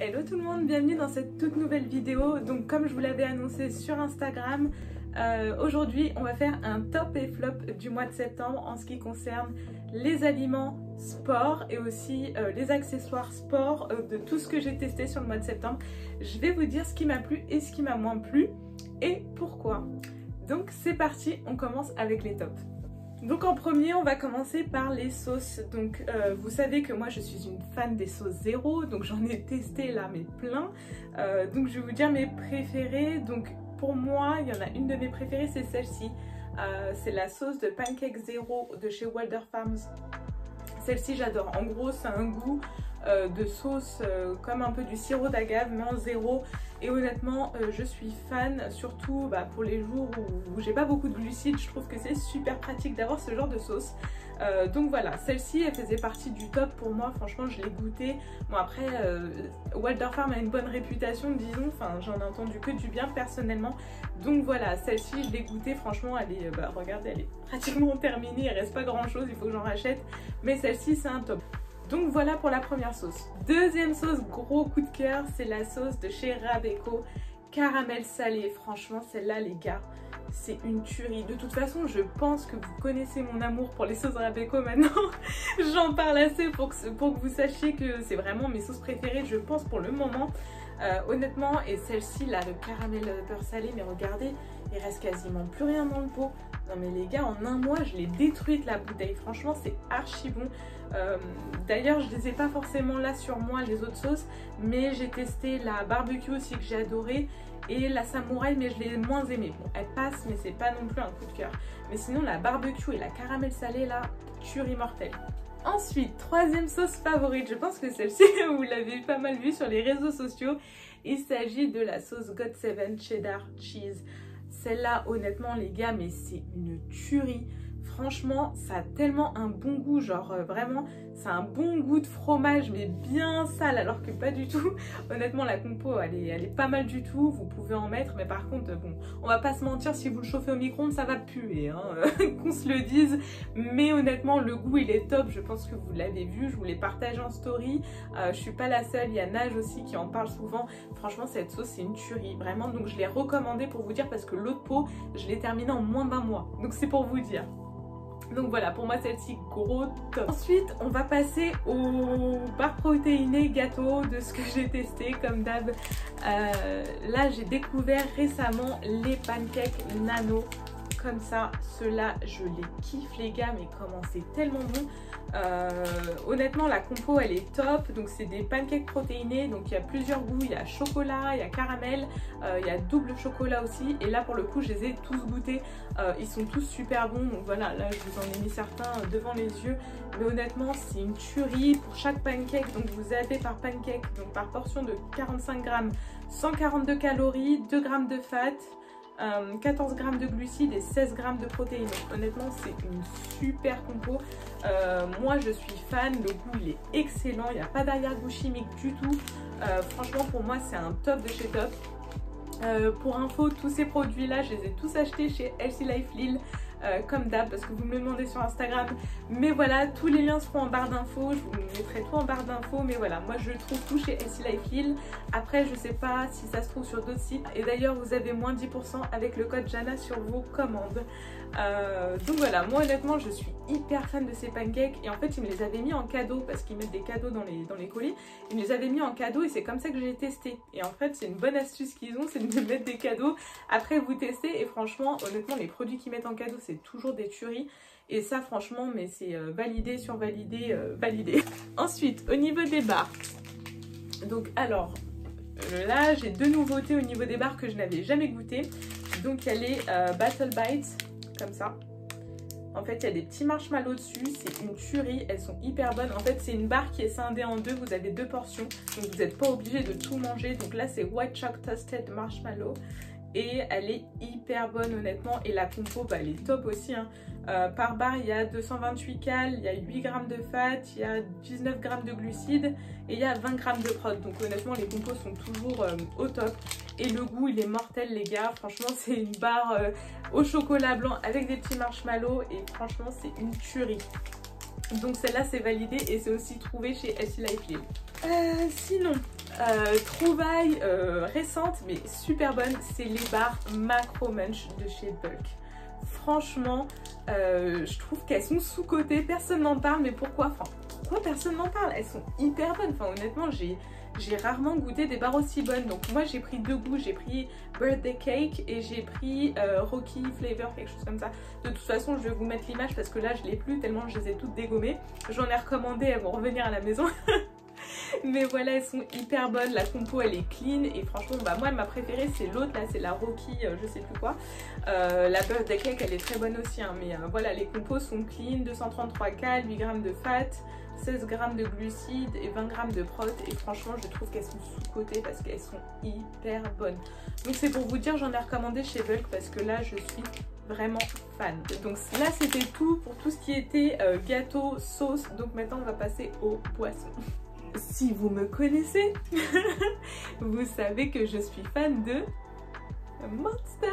Hello tout le monde, bienvenue dans cette toute nouvelle vidéo. Donc comme je vous l'avais annoncé sur Instagram, aujourd'hui on va faire un top et flop du mois de septembre en ce qui concerne les aliments sport et aussi les accessoires sport de tout ce que j'ai testé sur le mois de septembre. Je vais vous dire ce qui m'a plu et ce qui m'a moins plu et pourquoi. Donc c'est parti, on commence avec les tops. Donc en premier on va commencer par les sauces. Donc vous savez que moi je suis une fan des sauces zéro, donc j'en ai testé là mais plein. Donc je vais vous dire mes préférées. Donc pour moi il y en a une de mes préférées, c'est celle-ci. C'est la sauce de pancake zéro de chez Walder Farms. Celle-ci j'adore, en gros c'est un goût de sauce comme un peu du sirop d'agave mais en zéro. Et honnêtement je suis fan, surtout pour les jours où j'ai pas beaucoup de glucides. Je trouve que c'est super pratique d'avoir ce genre de sauce. Donc voilà, celle-ci elle faisait partie du top pour moi, franchement je l'ai goûtée. Bon après Walder Farm a une bonne réputation disons, enfin j'en ai entendu que du bien personnellement. Donc voilà, celle-ci je l'ai goûtée, franchement elle est, regardez elle est pratiquement terminée, il reste pas grand chose, il faut que j'en rachète. Mais celle-ci c'est un top. Donc voilà pour la première sauce. Deuxième sauce, gros coup de cœur, c'est la sauce de chez Rabeco, caramel salé. Franchement celle-là les gars, c'est une tuerie. De toute façon je pense que vous connaissez mon amour pour les sauces Rabeco maintenant. J'en parle assez pour que vous sachiez que c'est vraiment mes sauces préférées je pense pour le moment. Honnêtement, et celle-ci là, le caramel beurre salé, mais regardez, il reste quasiment plus rien dans le pot. Non mais les gars, en un mois je l'ai détruite la bouteille, franchement c'est archi bon. D'ailleurs je les ai pas forcément là sur moi les autres sauces, mais j'ai testé la barbecue aussi que j'ai adoré et la samouraï mais je l'ai moins aimée. Bon elle passe mais c'est pas non plus un coup de cœur. Mais sinon la barbecue et la caramel salée là, tuerie mortelle. Ensuite, troisième sauce favorite, je pense que celle-ci vous l'avez pas mal vue sur les réseaux sociaux. Il s'agit de la sauce God7 Cheddar Cheese. Celle-là honnêtement les gars mais c'est une tuerie. Franchement ça a tellement un bon goût, genre vraiment c'est un bon goût de fromage mais bien sale alors que pas du tout. Honnêtement la compo elle est pas mal du tout, vous pouvez en mettre mais par contre bon on va pas se mentir, si vous le chauffez au micro-ondes ça va puer hein, qu'on se le dise. Mais honnêtement le goût il est top, je pense que vous l'avez vu, je vous l'ai partagé en story. Je suis pas la seule, il y a Nage aussi qui en parle souvent. Franchement cette sauce c'est une tuerie vraiment, donc je l'ai recommandée pour vous dire parce que l'autre pot je l'ai terminée en moins d'un mois, donc c'est pour vous dire. Donc voilà, pour moi celle-ci, gros top. Ensuite, on va passer au bar protéiné gâteau de ce que j'ai testé comme d'hab. Là, j'ai découvert récemment les pancakes nano. Comme ça, ceux-là, je les kiffe les gars, mais comment c'est tellement bon. Honnêtement la compo elle est top. Donc c'est des pancakes protéinés, donc il y a plusieurs goûts, il y a chocolat, il y a caramel, il y a double chocolat aussi. Et là pour le coup je les ai tous goûtés, ils sont tous super bons. Donc voilà, là je vous en ai mis certains devant les yeux, mais honnêtement c'est une tuerie. Pour chaque pancake, donc vous avez par pancake, donc par portion de 45 grammes, 142 calories, 2 grammes de fat, 14 grammes de glucides et 16 grammes de protéines. Donc, honnêtement c'est une super compo. Moi je suis fan, le goût il est excellent, il n'y a pas d'arrière-goût chimique du tout. Franchement pour moi c'est un top de chez top. Pour info, tous ces produits là je les ai tous achetés chez Healthy Life Lille. Comme d'hab parce que vous me le demandez sur Instagram, mais voilà, tous les liens seront en barre d'infos, je vous mettrai tout en barre d'infos. Mais voilà, moi je trouve tout chez Healthy Life Lille. Après je sais pas si ça se trouve sur d'autres sites, et d'ailleurs vous avez moins 10% avec le code Jana sur vos commandes. Donc voilà, moi honnêtement je suis hyper fan de ces pancakes, et en fait ils me les avaient mis en cadeau parce qu'ils mettent des cadeaux dans les colis. Ils me les avaient mis en cadeau et c'est comme ça que j'ai testé. Et en fait c'est une bonne astuce qu'ils ont, c'est de me mettre des cadeaux, après vous testez, et franchement honnêtement les produits qu'ils mettent en cadeau c'est toujours des tueries. Et ça franchement mais c'est validé, survalidé, validé. Ensuite au niveau des barres, donc alors là j'ai deux nouveautés au niveau des barres que je n'avais jamais goûté. Donc il y a les Battle Bites comme ça. En fait il y a des petits marshmallows dessus, c'est une tuerie, elles sont hyper bonnes. En fait c'est une barre qui est scindée en deux, vous avez deux portions, donc vous n'êtes pas obligé de tout manger. Donc là c'est White Chocolate Toasted Marshmallow et elle est hyper bonne honnêtement. Et la compo elle est top aussi hein. Par barre il y a 228 cal, il y a 8 grammes de fat, il y a 19 grammes de glucides et il y a 20 grammes de prot. Donc honnêtement les compos sont toujours au top. Et le goût il est mortel les gars, franchement c'est une barre au chocolat blanc avec des petits marshmallows et franchement c'est une tuerie. Donc celle-là c'est validé et c'est aussi trouvé chez Healthy Life Lille. Sinon trouvaille récente mais super bonne, c'est les barres Macro Munch de chez Bulk. Franchement, je trouve qu'elles sont sous-cotées, personne n'en parle, mais pourquoi personne n'en parle? Elles sont hyper bonnes, enfin honnêtement j'ai rarement goûté des barres aussi bonnes. Donc moi j'ai pris deux goûts, j'ai pris Birthday Cake et j'ai pris Rocky Flavor, quelque chose comme ça. De toute façon je vais vous mettre l'image parce que là je l'ai plus tellement je les ai toutes dégommées. J'en ai recommandé, elles vont revenir à la maison. Mais voilà, elles sont hyper bonnes, la compo elle est clean et franchement bah moi ma préférée c'est l'autre là, c'est la Rocky je sais plus quoi. La Birthday Cake elle est très bonne aussi hein, mais voilà les compos sont clean, 233 cal, 8 g de fat, 16 g de glucides et 20 g de prot et franchement je trouve qu'elles sont sous-cotées parce qu'elles sont hyper bonnes. Donc c'est pour vous dire, j'en ai recommandé chez Bulk parce que là je suis vraiment fan. Donc là c'était tout pour tout ce qui était gâteau, sauce, donc maintenant on va passer aux boissons. Si vous me connaissez, vous savez que je suis fan de Monster.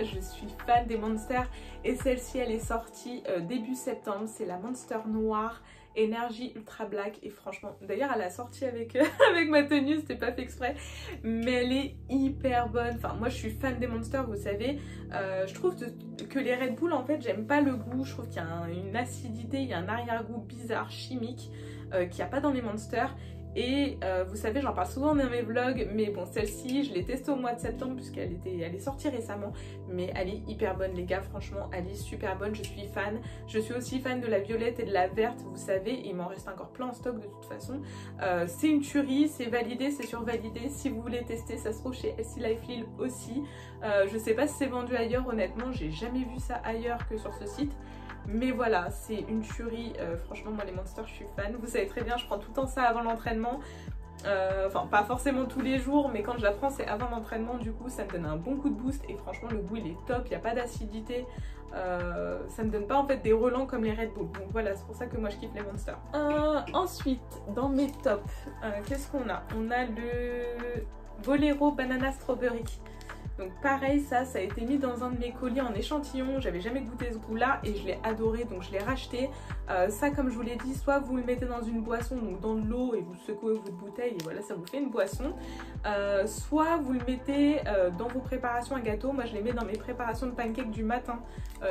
Je suis fan des Monster et celle-ci elle est sortie début septembre. C'est la Monster Noire Énergie Ultra Black et franchement, d'ailleurs elle a sorti avec, avec ma tenue, c'était pas fait exprès, mais elle est hyper bonne. Enfin moi je suis fan des Monster, vous savez. Je trouve que les Red Bull en fait j'aime pas le goût, je trouve qu'il y a une acidité, il y a un arrière-goût bizarre, chimique, qu'il n'y a pas dans les Monster. Et vous savez, j'en parle souvent dans mes vlogs, mais bon, celle-ci, je l'ai testée au mois de septembre puisqu'elle est sortie récemment. Mais elle est hyper bonne, les gars, franchement, elle est super bonne, je suis fan. Je suis aussi fan de la violette et de la verte, vous savez, et il m'en reste encore plein en stock de toute façon. C'est une tuerie, c'est validé, c'est survalidé. Si vous voulez tester, ça se trouve chez LC Life Lille aussi. Je sais pas si c'est vendu ailleurs, honnêtement, j'ai jamais vu ça ailleurs que sur ce site. Mais voilà, c'est une tuerie, franchement moi les Monster je suis fan, vous savez très bien je prends tout le temps ça avant l'entraînement, enfin pas forcément tous les jours mais quand je la prends c'est avant l'entraînement, du coup ça me donne un bon coup de boost et franchement le goût il est top, il n'y a pas d'acidité, ça me donne pas en fait des relents comme les Red Bull, donc voilà c'est pour ça que moi je kiffe les Monster. Ensuite dans mes tops, qu'est-ce qu'on a? On a le Bolero Banana Strawberry. Donc pareil, ça a été mis dans un de mes colis en échantillon, j'avais jamais goûté ce goût là et je l'ai adoré donc je l'ai racheté. Ça comme je vous l'ai dit, soit vous le mettez dans une boisson, donc dans de l'eau et vous secouez votre bouteille et voilà ça vous fait une boisson. Soit vous le mettez dans vos préparations à gâteau, moi je les mets dans mes préparations de pancakes du matin,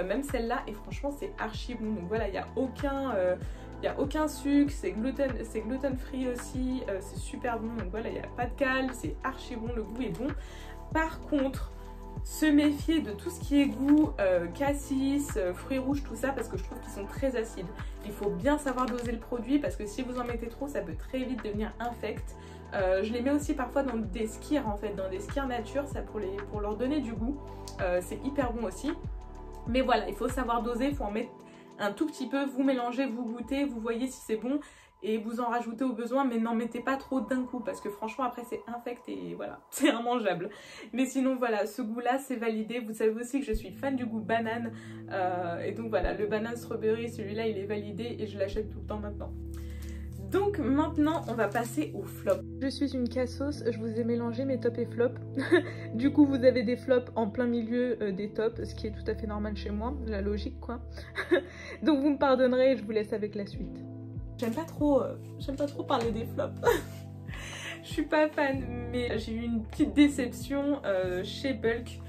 même celle-là et franchement c'est archi bon. Donc voilà, il n'y a aucun sucre, c'est gluten free aussi, c'est super bon, donc voilà il n'y a pas de cal, c'est archi bon, le goût est bon. Par contre, se méfier de tout ce qui est goût cassis, fruits rouges, tout ça, parce que je trouve qu'ils sont très acides. Il faut bien savoir doser le produit parce que si vous en mettez trop, ça peut très vite devenir infect. Je les mets aussi parfois dans des skyrs en fait, dans des skyrs nature, ça pour leur donner du goût. C'est hyper bon aussi. Mais voilà, il faut savoir doser, il faut en mettre un tout petit peu, vous mélangez, vous goûtez, vous voyez si c'est bon. Et vous en rajoutez au besoin, mais n'en mettez pas trop d'un coup parce que franchement après c'est infect et voilà, c'est immangeable. Mais sinon voilà, ce goût là c'est validé. Vous savez aussi que je suis fan du goût banane et donc voilà, le banane strawberry, celui-là il est validé et je l'achète tout le temps maintenant. Donc maintenant on va passer au flop. Je suis une cassos, je vous ai mélangé mes tops et flops. Du coup vous avez des flops en plein milieu des tops, ce qui est tout à fait normal chez moi, la logique quoi. Donc vous me pardonnerez et je vous laisse avec la suite. J'aime pas trop parler des flops. Je suis pas fan, mais j'ai eu une petite déception chez Bulk.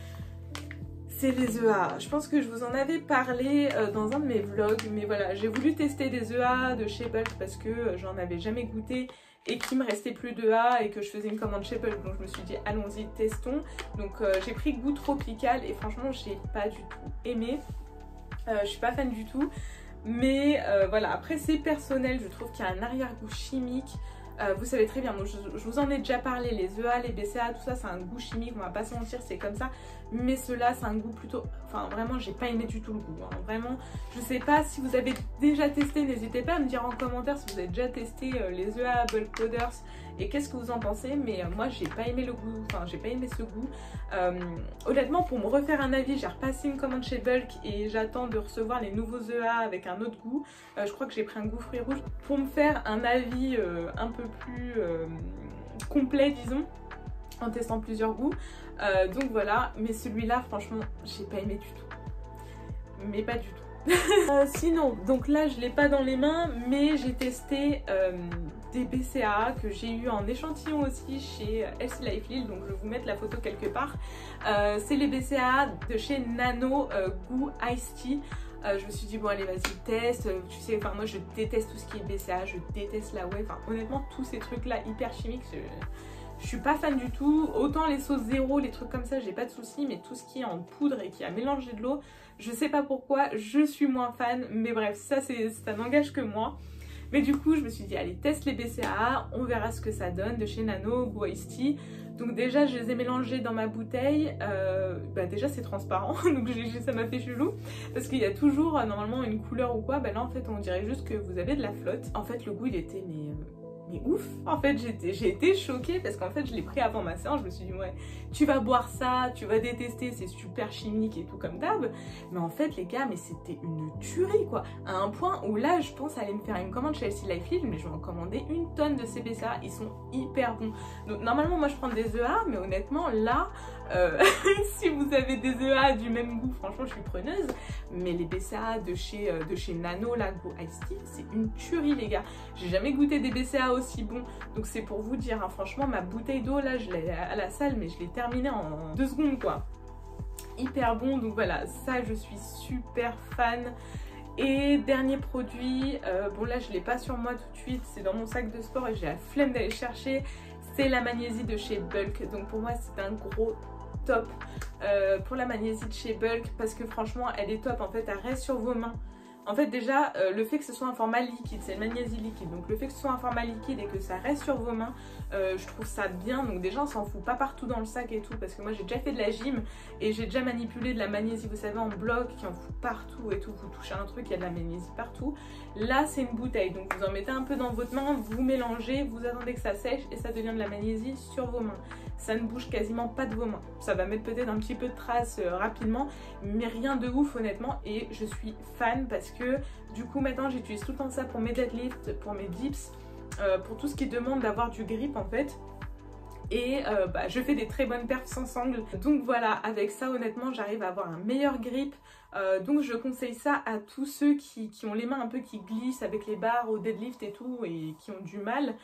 C'est les EA. Je pense que je vous en avais parlé dans un de mes vlogs, mais voilà, j'ai voulu tester des EA de chez Bulk parce que j'en avais jamais goûté et qu'il me restait plus d'EA et que je faisais une commande chez Bulk, donc je me suis dit allons-y, testons. Donc j'ai pris goût tropical et franchement j'ai pas du tout aimé. Je suis pas fan du tout. Mais voilà, après c'est personnel, je trouve qu'il y a un arrière-goût chimique. Vous savez très bien, moi, je vous en ai déjà parlé, les EA, les BCA, tout ça c'est un goût chimique, on va pas se mentir, c'est comme ça. Mais ceux-là c'est un goût plutôt, enfin vraiment j'ai pas aimé du tout le goût, hein. Vraiment, je sais pas si vous avez déjà testé, n'hésitez pas à me dire en commentaire si vous avez déjà testé les EA Bulk Powders et qu'est-ce que vous en pensez. Mais moi j'ai pas aimé le goût, enfin j'ai pas aimé ce goût. Honnêtement pour me refaire un avis, j'ai repassé une commande chez Bulk et j'attends de recevoir les nouveaux EA avec un autre goût. Je crois que j'ai pris un goût fruits rouges pour me faire un avis un peu plus complet disons, en testant plusieurs goûts. Donc voilà, mais celui-là franchement j'ai pas aimé du tout, mais pas du tout. Sinon, donc là je l'ai pas dans les mains, mais j'ai testé des BCAA que j'ai eu en échantillon aussi chez Healthy Life Lille, donc je vais vous mettre la photo quelque part. C'est les BCAA de chez Nano goût Iced Tea. Je me suis dit bon allez vas-y teste, tu sais, enfin moi je déteste tout ce qui est BCAA, je déteste la whey, enfin honnêtement tous ces trucs là hyper chimiques, je suis pas fan du tout. Autant les sauces zéro, les trucs comme ça j'ai pas de soucis, mais tout ce qui est en poudre et qui a mélangé de l'eau, je sais pas pourquoi, je suis moins fan, mais bref ça n'engage que moi. Mais du coup je me suis dit allez teste les BCAA, on verra ce que ça donne de chez Nano goût Iced Tea. Donc déjà je les ai mélangés dans ma bouteille, déjà c'est transparent donc ça m'a fait chelou parce qu'il y a toujours normalement une couleur ou quoi, là en fait on dirait juste que vous avez de la flotte. En fait le goût il était mais ouf, en fait j'ai été choquée parce qu'en fait je l'ai pris avant ma séance, je me suis dit ouais tu vas boire ça, tu vas détester, c'est super chimique et tout comme d'hab, mais en fait les gars mais c'était une tuerie quoi, à un point où là je pense aller me faire une commande chez Healthy Life Lille, mais je vais en commander une tonne de ces BCAA, ils sont hyper bons. Donc normalement moi je prends des EA, mais honnêtement là si vous avez des EA du même goût, franchement je suis preneuse, mais les BCAA de chez Nano, la goût Iced Tea, c'est une tuerie les gars. J'ai jamais goûté des BCAA aussi bons, donc c'est pour vous dire, hein, franchement ma bouteille d'eau là je l'ai à la salle, mais je l'ai terminée en 2 secondes quoi. Hyper bon, donc voilà, ça je suis super fan. Et dernier produit, bon là je l'ai pas sur moi tout de suite, c'est dans mon sac de sport et j'ai la flemme d'aller chercher, c'est la magnésie de chez Bulk. Donc pour moi c'est un gros top pour la magnésie de chez Bulk parce que franchement elle est top, en fait elle reste sur vos mains. En fait déjà le fait que ce soit un format liquide, c'est une magnésie liquide, donc le fait que ce soit un format liquide et que ça reste sur vos mains, je trouve ça bien. Donc déjà on s'en fout pas partout dans le sac et tout, parce que moi j'ai déjà fait de la gym et j'ai déjà manipulé de la magnésie, vous savez, en bloc qui en fout partout et tout, vous touchez un truc, il y a de la magnésie partout. Là c'est une bouteille, donc vous en mettez un peu dans votre main, vous mélangez, vous attendez que ça sèche et ça devient de la magnésie sur vos mains. Ça ne bouge quasiment pas de vos mains, ça va mettre peut-être un petit peu de traces rapidement, mais rien de ouf honnêtement, et je suis fan parce que du coup maintenant j'utilise tout le temps ça pour mes deadlifts, pour mes dips, pour tout ce qui demande d'avoir du grip en fait. Et je fais des très bonnes perfs sans sangle, donc voilà, avec ça honnêtement j'arrive à avoir un meilleur grip, donc je conseille ça à tous ceux qui ont les mains un peu qui glissent avec les barres au deadlift et tout et qui ont du mal.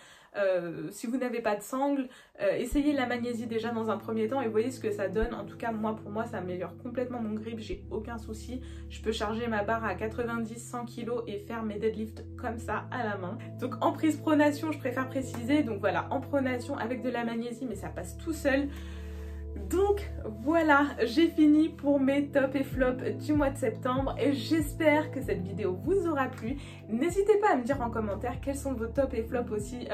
Si vous n'avez pas de sangle, essayez la magnésie déjà dans un premier temps et voyez ce que ça donne. En tout cas moi, pour moi ça améliore complètement mon grip, j'ai aucun souci, je peux charger ma barre à 90-100 kg et faire mes deadlifts comme ça à la main. Donc en prise pronation je préfère préciser, donc voilà, en pronation avec de la magnésie, mais ça passe tout seul. Donc voilà, j'ai fini pour mes tops et flops du mois de septembre et j'espère que cette vidéo vous aura plu. N'hésitez pas à me dire en commentaire quels sont vos tops et flops aussi,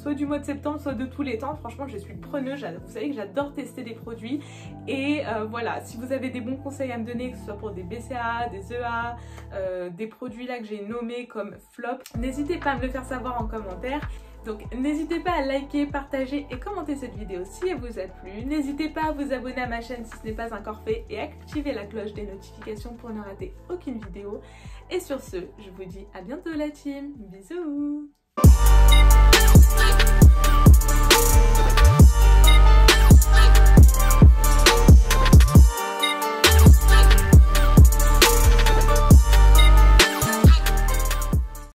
soit du mois de septembre, soit de tous les temps. Franchement, je suis preneuse, vous savez que j'adore tester des produits. Et voilà, si vous avez des bons conseils à me donner, que ce soit pour des BCAA, des EA, des produits là que j'ai nommés comme flop, n'hésitez pas à me le faire savoir en commentaire. Donc n'hésitez pas à liker, partager et commenter cette vidéo si elle vous a plu. N'hésitez pas à vous abonner à ma chaîne si ce n'est pas encore fait et activer la cloche des notifications pour ne rater aucune vidéo. Et sur ce, je vous dis à bientôt la team. Bisous.